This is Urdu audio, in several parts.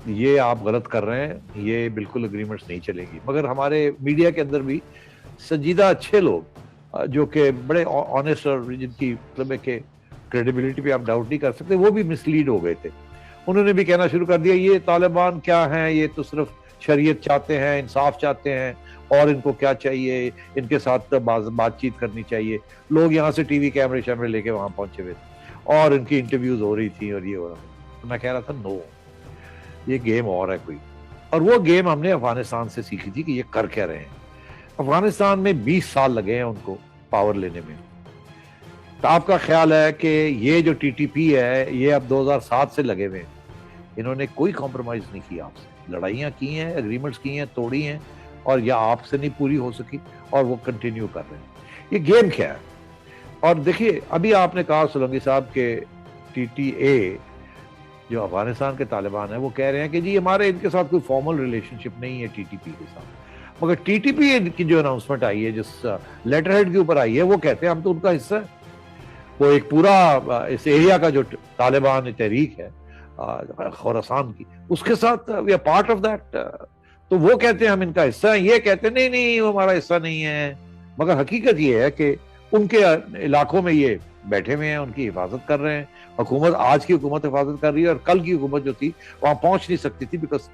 یہ آپ غلط کر رہے ہیں, یہ بالکل اگریمنٹس نہیں چلیں گی. مگر ہمارے میڈیا کے اندر بھی سنجیدہ اچھے لوگ جو کہ بڑے آنےسٹ اور جن کی مطلب ہے کہ کریڈیبلٹی پہ آپ ڈاؤٹ نہیں کر سکتے, وہ بھی مس لیڈ ہو گئے تھے. انہوں نے بھی کہنا شروع کر دیا یہ طالبان کیا ہیں, یہ تو صرف شریعت چاہتے ہیں, انصاف چاہتے ہیں, اور ان کو کیا چاہیے, ان کے ساتھ بات چیت کرنی چاہیے. لوگ یہاں سے ٹی وی کیمرے شیمرے لے کے وہاں پہنچے ہوئے تھے اور ان کی انٹرویوز ہو رہی تھی اور یہ ہو رہا تھا. میں کہہ رہا تھا نو, یہ گیم اور ہے کوئی, اور وہ گیم ہم نے افغانستان سے سیکھی تھی کہ یہ کر کیا رہے ہیں. افغانستان میں 20 سال لگے ہیں ان کو پاور لینے میں. تو آپ کا خیال ہے کہ یہ جو ٹی ٹی پی ہے یہ اب 2007 سے لگے ہوئے ہیں, انہوں نے کوئی کمپرومائز نہیں کیا آپ سے. لڑائیاں کی ہیں, اگریمنٹس کی ہیں, توڑی ہیں, اور یا آپ سے نہیں پوری ہو سکی اور وہ کنٹینیو کر رہے ہیں. یہ گیم کیا ہے؟ اور دیکھیے ابھی آپ نے کہا سولنگی صاحب کہ ٹی ٹی اے جو افغانستان کے طالبان ہیں وہ کہہ رہے ہیں کہ جی ہمارے ان کے ساتھ کوئی فارمل ریلیشن شپ نہیں ہے ٹی ٹی پی کے ساتھ. مگر ٹی ٹی پی کی جو اناؤنسمنٹ آئی ہے, جس لیٹر ہیڈ کے اوپر آئی ہے, وہ کہتے ہیں ہم تو ان کا حصہ ہے. وہ ایک پورا اس ایریا کا جو طالبان تحریک ہے خوراسان کی, اس کے ساتھ we are part of that. تو وہ کہتے ہیں ہم ان کا حصہ ہیں, یہ کہتے ہیں نہیں نہیں وہ ہمارا حصہ نہیں ہے. مگر حقیقت یہ ہے کہ ان کے علاقوں میں یہ بیٹھے ہوئے ہیں, ان کی حفاظت کر رہے ہیں. حکومت, آج کی حکومت حفاظت کر رہی ہے, اور کل کی حکومت جو تھی وہاں پہنچ نہیں سکتی تھی بیکاز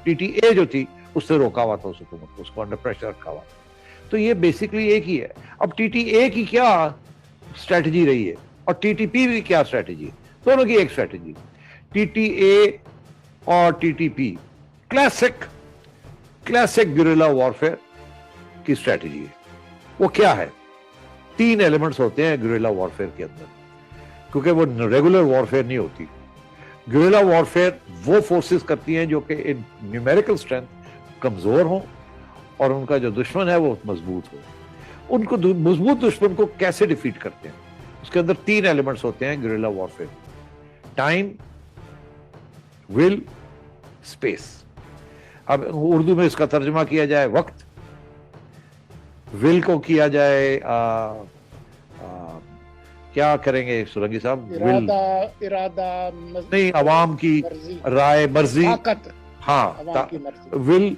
ٹی ٹی اے جو تھی اس سے روکا ہوا تھا اس حکومت کو, اس کو انڈر پریشر رکھا ہوا. تو یہ بیسکلی ایک ہی ہے. اب ٹی ٹی اے کی کیا اسٹریٹجی رہی ہے اور ٹی ٹی پی کی کیا اسٹریٹجی ہے, دونوں کی ایک اسٹریٹجی. ٹی ٹی اے اور T T P classic guerrilla warfare کی اسٹریٹجی ہے. وہ کیا ہے؟ 3 ایلیمنٹس ہوتے ہیں گریلا وارفیئر کے اندر, کیونکہ وہ ریگولر وارفیئر نہیں ہوتی. گریلا وارفیئر وہ فورسز کرتی ہیں جو کہ ان نیومیریکل اسٹرینتھ کمزور ہوں اور ان کا جو دشمن ہے وہ مضبوط ہو. ان کو مضبوط دشمن کو کیسے ڈیفیٹ کرتے ہیں؟ اس کے اندر 3 ایلیمنٹس ہوتے ہیں گریلا وارفیئر: ٹائم, ول, اسپیس. اب اردو میں اس کا ترجمہ کیا جائے وقت, ول کو کیا جائے کیا کریں گے سولنگی صاحب؟ ارادہ نہیں, عوام کی رائے, مرضی, ہاں, ول.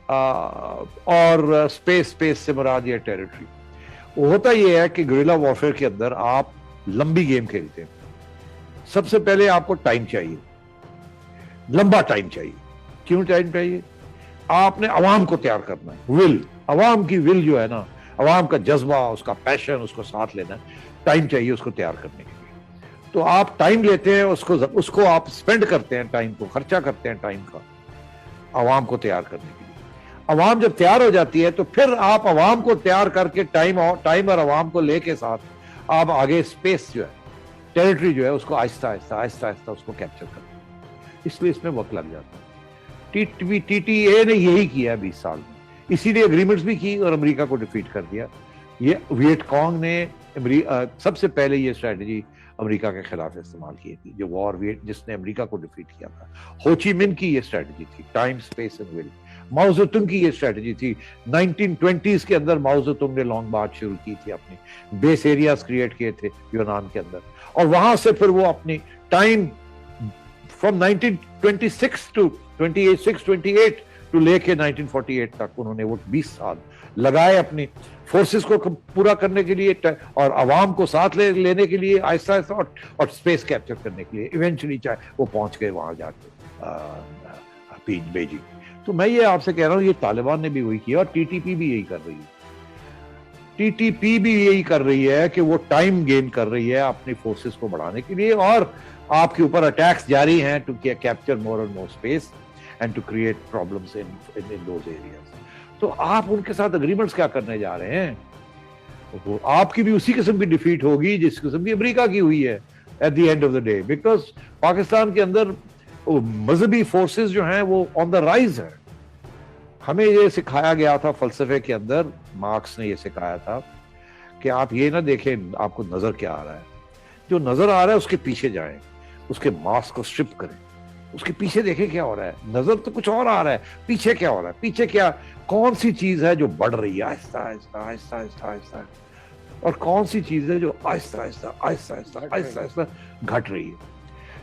اور اسپیس سے مراد یہ ٹیریٹری. ہوتا یہ ہے کہ گریلا وارفیئر کے اندر آپ لمبی گیم کھیلتے ہیں. سب سے پہلے آپ کو ٹائم چاہیے, لمبا ٹائم چاہیے. کیوں ٹائم چاہیے؟ آپ نے عوام کو تیار کرنا ہے. ول, عوام کی ول جو ہے نا, عوام کا جذبہ, اس کا پیشن, اس کو ساتھ لینا ہے. ٹائم چاہیے اس کو تیار کرنے کے لیے. تو آپ ٹائم لیتے ہیں, اس کو آپ اسپینڈ کرتے ہیں, ٹائم کو خرچہ کرتے ہیں ٹائم کا عوام کو تیار کرنے کے لیے. عوام جب تیار ہو جاتی ہے تو پھر آپ عوام کو تیار کر کے ٹائم اور عوام کو لے کے ساتھ آپ آگے اسپیس جو ہے, ٹیریٹری جو ہے, اس کو آہستہ آہستہ اس کو کیپچر کرتے ہیں. اس لیے اس میں وقت لگ جاتا ہے. ٹی ٹی اے نے یہی کیا 20 سال میں, اسی لیے اگریمنٹس بھی کی اور امریکہ کو ڈیفیٹ کر دیا. یہ ویٹ کانگ نے سب سے پہلے یہ اسٹریٹجی امریکہ کے خلاف استعمال کی تھی, جو وار ویٹ جس نے امریکہ کو ڈیفیٹ کیا تھا. ہو چی من کی یہ اسٹریٹجی تھی, time, space and will. Mao Zedong کی یہ اسٹریٹجی تھی. 1920s کے اندر ماؤ زیڈونگ نے لانگ مارچ شروع کی تھی, اپنی بیس ایریاز کریٹ کیے تھے یونان کے اندر, اور وہاں سے پھر وہ اپنی ٹائم فرام 1926 ٹو 28 ٹو لے کے 1948 تک انہوں نے وہ 20 سال لگائے اپنی فورسز کو پورا کرنے کے لیے اور عوام کو ساتھ لینے کے لیے آہستہ آہستہ اور اسپیس کیپچر کرنے کے لیے. ایونچولی چاہے وہ پہنچ گئے وہاں جا کے بیجنگ. تو میں یہ آپ سے کہہ رہا ہوں, یہ طالبان نے بھی وہی کیا اور ٹی ٹی پی بھی یہی کر رہی ہے. ٹی ٹی پی بھی یہی کر رہی ہے کہ وہ ٹائم گین کر رہی ہے اپنی فورسز کو بڑھانے کے لیے, اور آپ کے اوپر اٹیکس جاری ہیں to capture more and more space and to create problems in those areas. تو آپ ان کے ساتھ اگریمنٹس کیا کرنے جا رہے ہیں؟ آپ کی بھی اسی قسم کی ڈیفیٹ ہوگی جس قسم کی امریکہ کی ہوئی ہے at the end of the day, because Pakistan کے اندر مذہبی فورسز جو ہیں وہ آن دا رائز ہیں. ہمیں یہ سکھایا گیا تھا فلسفے کے اندر, مارکس نے یہ سکھایا تھا کہ آپ یہ نہ دیکھیں آپ کو نظر کیا آ رہا ہے, جو نظر آ رہا ہے اس کے پیچھے جائیں, اس کے ماسک کو اسٹرپ کریں, اس کے پیچھے دیکھیں کیا ہو رہا ہے. نظر تو کچھ اور آ رہا ہے, پیچھے کیا ہو رہا ہے, پیچھے کیا کون سی چیز ہے جو بڑھ رہی ہے آہستہ آہستہ آہستہ آہستہ آہستہ, اور کون سی چیز ہے جو آہستہ آہستہ آہستہ آہستہ آہستہ آہستہ گھٹ رہی ہے.